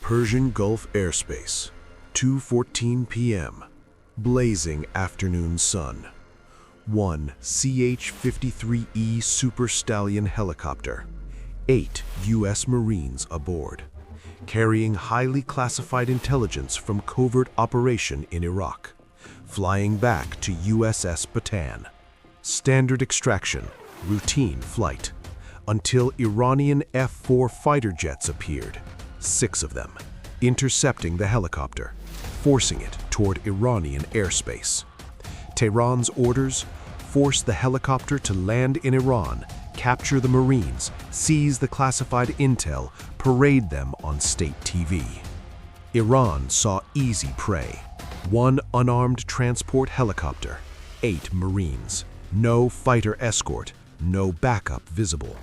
Persian Gulf airspace, 2:14 p.m. Blazing afternoon sun. One CH-53E Super Stallion helicopter. 8 U.S. Marines aboard, carrying highly classified intelligence from covert operation in Iraq, flying back to USS Bataan. Standard extraction, routine flight, until Iranian F-4 fighter jets appeared, 6 of them, intercepting the helicopter, forcing it toward Iranian airspace. Tehran's orders: force the helicopter to land in Iran, capture the Marines, seize the classified intel, parade them on state TV. Iran saw easy prey: 1 unarmed transport helicopter, 8 Marines, no fighter escort, no backup visible.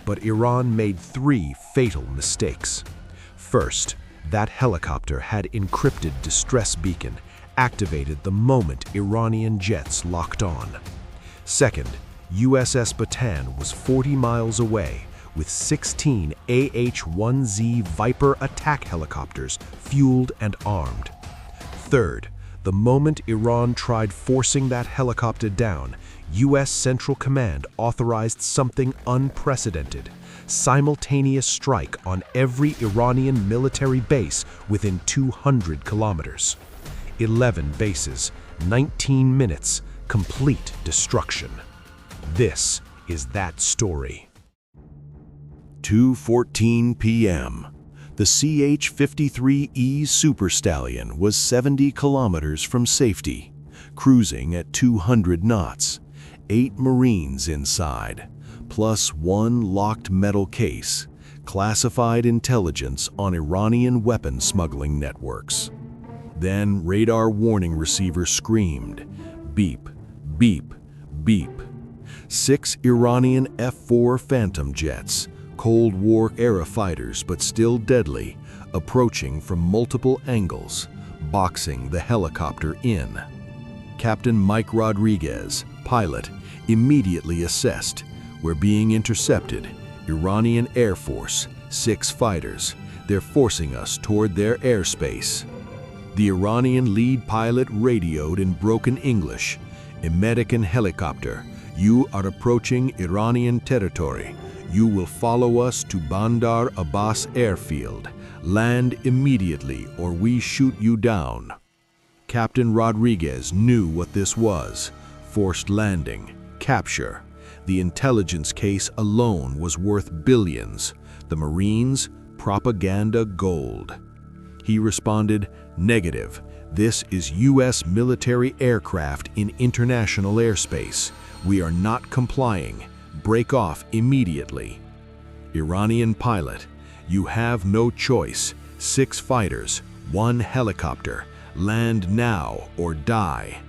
But Iran made 3 fatal mistakes. First, that helicopter had encrypted distress beacon, activated the moment Iranian jets locked on. Second, USS Bataan was 40 miles away with 16 AH-1Z Viper attack helicopters fueled and armed. Third, the moment Iran tried forcing that helicopter down, U.S. Central Command authorized something unprecedented: simultaneous strike on every Iranian military base within 200 kilometers. 11 bases, 19 minutes, complete destruction. This is that story. 2:14 p.m. The CH-53E Super Stallion was 70 kilometers from safety, cruising at 200 knots, 8 Marines inside, plus 1 locked metal case, classified intelligence on Iranian weapon smuggling networks. Then radar warning receiver screamed, beep, beep, beep. 6 Iranian F-4 Phantom jets, Cold War era fighters but still deadly, approaching from multiple angles, boxing the helicopter in. Captain Mike Rodriguez, pilot, immediately assessed: "We're being intercepted. Iranian Air Force, 6 fighters. They're forcing us toward their airspace." The Iranian lead pilot radioed in broken English: "American helicopter, you are approaching Iranian territory. You will follow us to Bandar Abbas airfield. Land immediately or we shoot you down." Captain Rodriguez knew what this was: forced landing, capture. The intelligence case alone was worth billions. The Marines, propaganda gold. He responded, "Negative. This is U.S. military aircraft in international airspace. We are not complying. Break off immediately." Iranian pilot: "You have no choice. 6 fighters, 1 helicopter. Land now or die."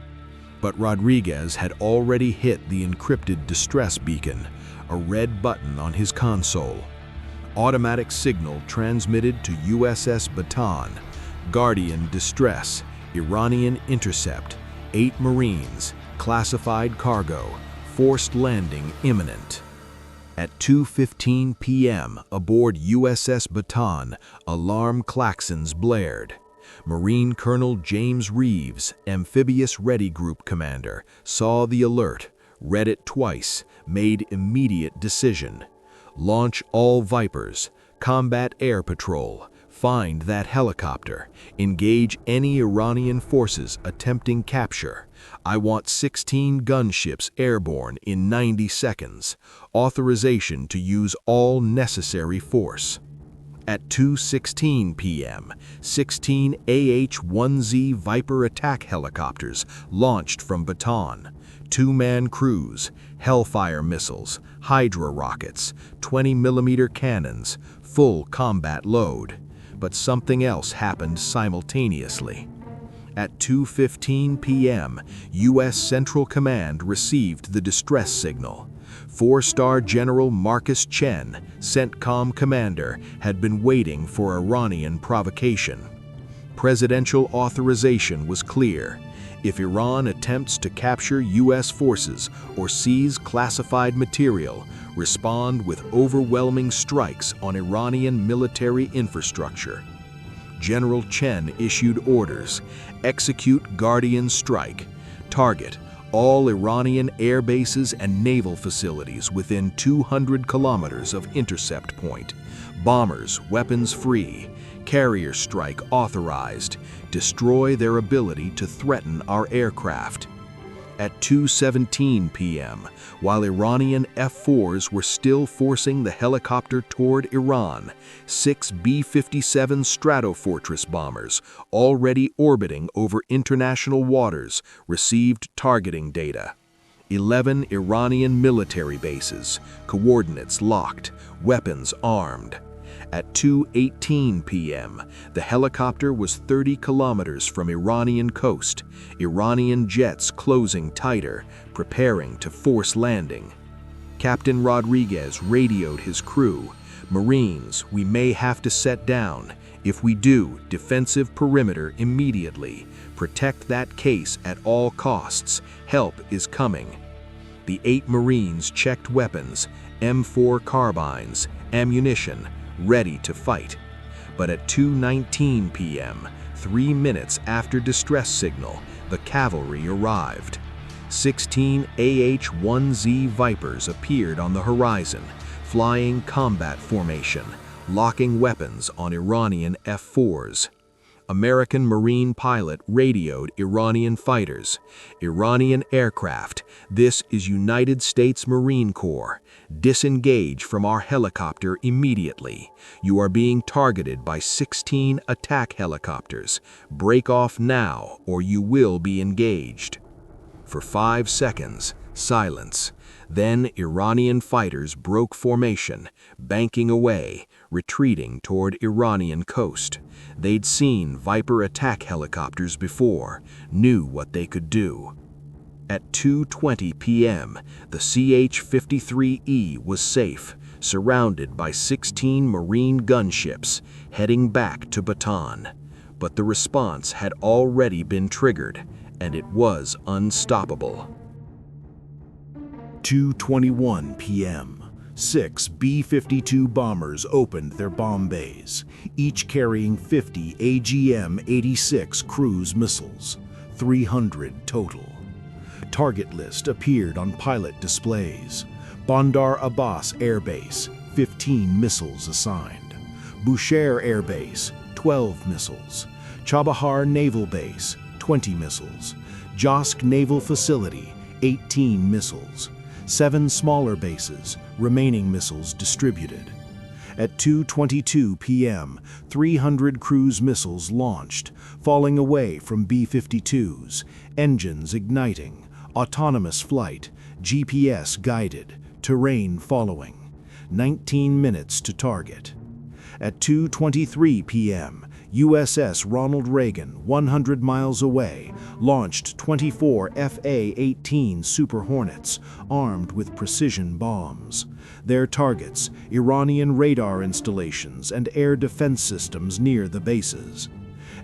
But Rodriguez had already hit the encrypted distress beacon, a red button on his console. Automatic signal transmitted to USS Bataan: Guardian distress, Iranian intercept, 8 Marines, classified cargo, forced landing imminent. At 2:15 p.m. aboard USS Bataan, alarm klaxons blared. Marine Colonel James Reeves, Amphibious Ready Group Commander, saw the alert, read it twice, made immediate decision: launch all Vipers, combat air patrol, find that helicopter, engage any Iranian forces attempting capture. I want 16 gunships airborne in 90 seconds. Authorization to use all necessary force. At 2:16 p.m., 16 AH-1Z Viper attack helicopters launched from Bataan. 2-man crews, Hellfire missiles, Hydra rockets, 20mm cannons, full combat load. But something else happened simultaneously. At 2:15 p.m., U.S. Central Command received the distress signal. 4-star General Marcus Chen, CENTCOM commander, had been waiting for Iranian provocation. Presidential authorization was clear: if Iran attempts to capture U.S. forces or seize classified material, respond with overwhelming strikes on Iranian military infrastructure. General Chen issued orders. Execute Guardian Strike. Target all Iranian air bases and naval facilities within 200 kilometers of intercept point. Bombers, weapons free. Carrier strike authorized. Destroy their ability to threaten our aircraft. At 2:17 p.m., while Iranian F-4s were still forcing the helicopter toward Iran, 6 B-57 Stratofortress bombers, already orbiting over international waters, received targeting data. 11 Iranian military bases, coordinates locked, weapons armed. At 2:18 p.m., the helicopter was 30 kilometers from Iranian coast, Iranian jets closing tighter, preparing to force landing. Captain Rodriguez radioed his crew, "Marines, we may have to set down. If we do, defensive perimeter immediately. Protect that case at all costs. Help is coming." The 8 Marines checked weapons, M4 carbines, ammunition, ready to fight. But at 2:19 p.m., 3 minutes after distress signal, the cavalry arrived. 16 AH-1Z Vipers appeared on the horizon, flying combat formation, locking weapons on Iranian F-4s. American Marine pilot radioed Iranian fighters. "Iranian aircraft, this is United States Marine Corps. Disengage from our helicopter immediately. You are being targeted by 16 attack helicopters. Break off now or you will be engaged." For 5 seconds, silence. Then Iranian fighters broke formation, banking away, retreating toward Iranian coast. They'd seen Viper attack helicopters before, knew what they could do. At 2:20 p.m., the CH-53E was safe, surrounded by 16 Marine gunships, heading back to Bataan. But the response had already been triggered, and it was unstoppable. 2:21 p.m. 6 B-52 bombers opened their bomb bays, each carrying 50 AGM-86 cruise missiles, 300 total. Target list appeared on pilot displays. Bandar Abbas Air Base, 15 missiles assigned. Bushehr Air Base, 12 missiles. Chabahar Naval Base, 20 missiles. Josk Naval Facility, 18 missiles. 7 smaller bases, remaining missiles distributed. At 2:22 p.m., 300 cruise missiles launched, falling away from B-52s, engines igniting, autonomous flight, GPS guided, terrain following. 19 minutes to target. At 2:23 p.m., USS Ronald Reagan, 100 miles away, launched 24 FA-18 Super Hornets, armed with precision bombs. Their targets, Iranian radar installations and air defense systems near the bases.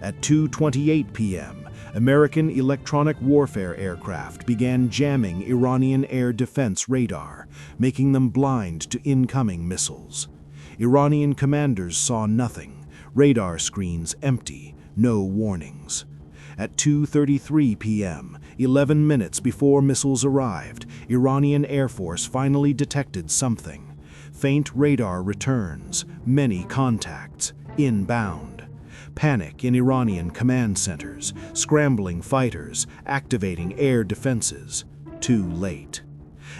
At 2:28 p.m., American electronic warfare aircraft began jamming Iranian air defense radar, making them blind to incoming missiles. Iranian commanders saw nothing. Radar screens empty, no warnings. At 2:33 p.m., 11 minutes before missiles arrived, Iranian Air Force finally detected something. Faint radar returns, many contacts, inbound. Panic in Iranian command centers, scrambling fighters, activating air defenses. Too late.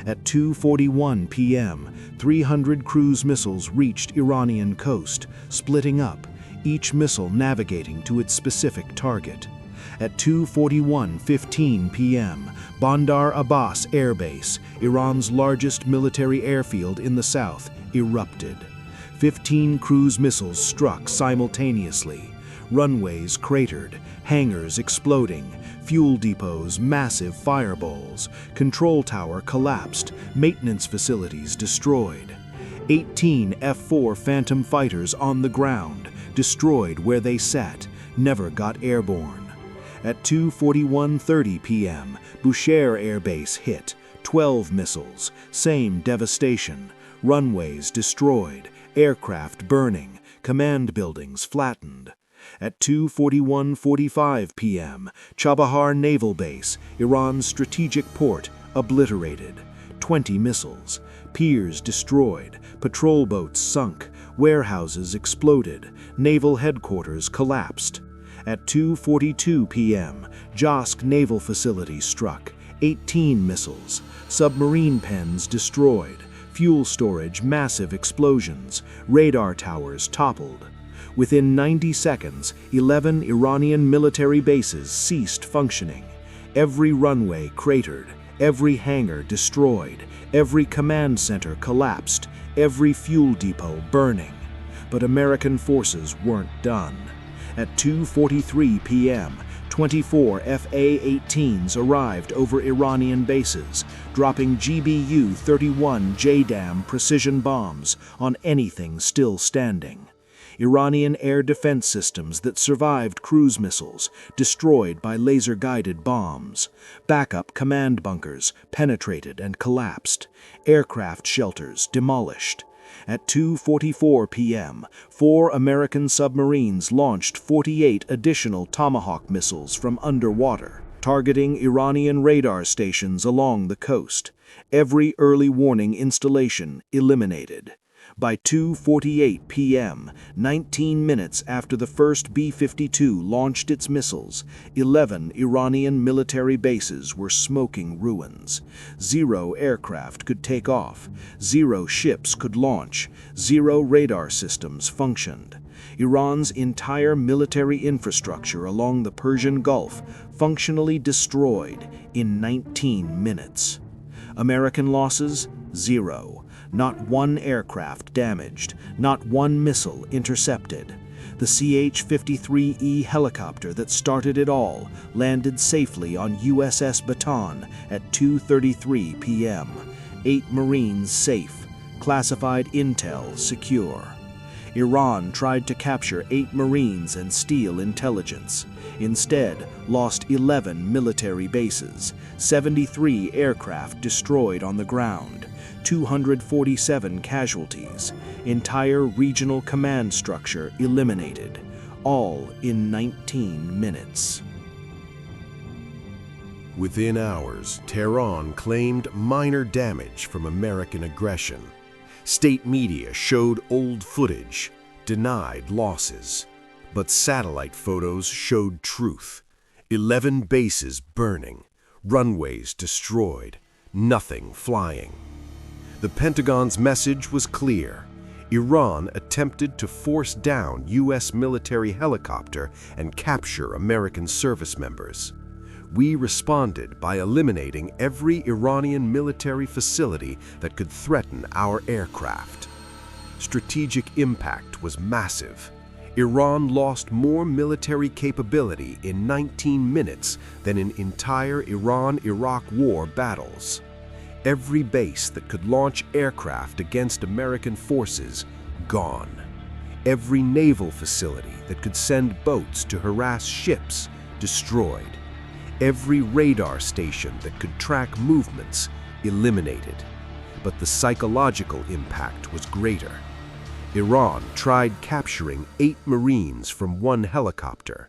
At 2:41 p.m., 300 cruise missiles reached Iranian coast, splitting up, each missile navigating to its specific target. At 2:41:15 p.m., Bandar Abbas Air Base, Iran's largest military airfield in the south, erupted. 15 cruise missiles struck simultaneously. Runways cratered, hangars exploding, fuel depots massive fireballs, control tower collapsed, maintenance facilities destroyed. 18 F-4 Phantom fighters on the ground, destroyed where they sat, never got airborne. At 2:41:30 p.m., Bushehr Air Base hit, 12 missiles, same devastation, runways destroyed, aircraft burning, command buildings flattened. At 2:41:45 p.m., Chabahar Naval Base, Iran's strategic port, obliterated. 20 missiles. Piers destroyed. Patrol boats sunk. Warehouses exploded. Naval headquarters collapsed. At 2:42 p.m., Josk Naval Facility struck. 18 missiles. Submarine pens destroyed. Fuel storage, massive explosions. Radar towers toppled. Within 90 seconds, 11 Iranian military bases ceased functioning. Every runway cratered. Every hangar destroyed. Every command center collapsed. Every fuel depot burning. But American forces weren't done. At 2:43 p.m., 24 FA-18s arrived over Iranian bases, dropping GBU-31 JDAM precision bombs on anything still standing. Iranian air defense systems that survived cruise missiles, destroyed by laser-guided bombs. Backup command bunkers penetrated and collapsed. Aircraft shelters demolished. At 2:44 p.m., 4 American submarines launched 48 additional Tomahawk missiles from underwater, targeting Iranian radar stations along the coast. Every early warning installation eliminated. By 2:48 p.m., 19 minutes after the first B-52 launched its missiles, 11 Iranian military bases were smoking ruins. 0 aircraft could take off. 0 ships could launch. 0 radar systems functioned. Iran's entire military infrastructure along the Persian Gulf functionally destroyed in 19 minutes. American losses? 0. Not 1 aircraft damaged, not 1 missile intercepted. The CH-53E helicopter that started it all landed safely on USS Baton at 2:33 p.m. 8 Marines safe, classified intel secure. Iran tried to capture 8 Marines and steal intelligence. Instead, lost 11 military bases, 73 aircraft destroyed on the ground, 247 casualties, entire regional command structure eliminated, all in 19 minutes. Within hours, Tehran claimed minor damage from American aggression. State media showed old footage, denied losses. But satellite photos showed truth. 11 bases burning, runways destroyed, nothing flying. The Pentagon's message was clear. Iran attempted to force down U.S. military helicopter and capture American service members. We responded by eliminating every Iranian military facility that could threaten our aircraft. Strategic impact was massive. Iran lost more military capability in 19 minutes than in entire Iran-Iraq war battles. Every base that could launch aircraft against American forces, gone. Every naval facility that could send boats to harass ships, destroyed. Every radar station that could track movements, eliminated. But the psychological impact was greater. Iran tried capturing 8 Marines from 1 helicopter.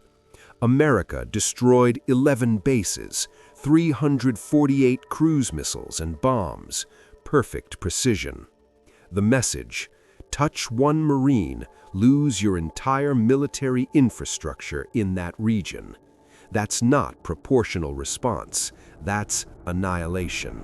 America destroyed 11 bases, 348 cruise missiles and bombs, perfect precision. The message: touch 1 Marine, lose your entire military infrastructure in that region. That's not proportional response, that's annihilation.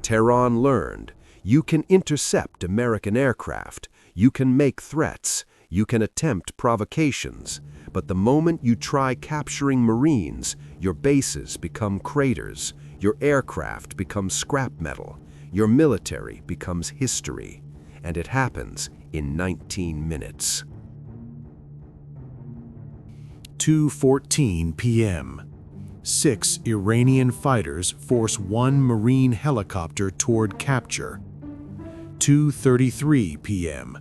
Tehran learned, you can intercept American aircraft, you can make threats, you can attempt provocations, but the moment you try capturing Marines, your bases become craters, your aircraft becomes scrap metal, your military becomes history, and it happens in 19 minutes. 2:14 p.m. 6 Iranian fighters force 1 Marine helicopter toward capture. 2:33 p.m.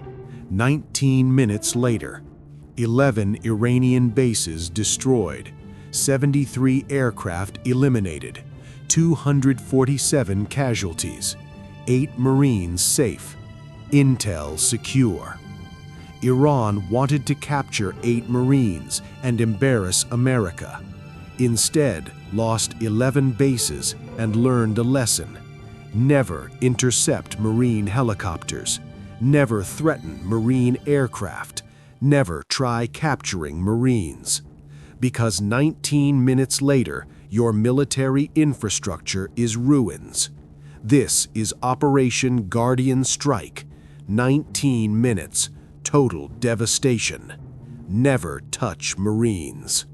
19 minutes later, 11 Iranian bases destroyed, 73 aircraft eliminated, 247 casualties, 8 Marines safe, intel secure. Iran wanted to capture 8 Marines and embarrass America. Instead, lost 11 bases and learned a lesson. Never intercept Marine helicopters. Never threaten Marine aircraft. Never try capturing Marines. Because 19 minutes later, your military infrastructure is ruins. This is Operation Guardian Strike. 19 minutes, total devastation. Never touch Marines.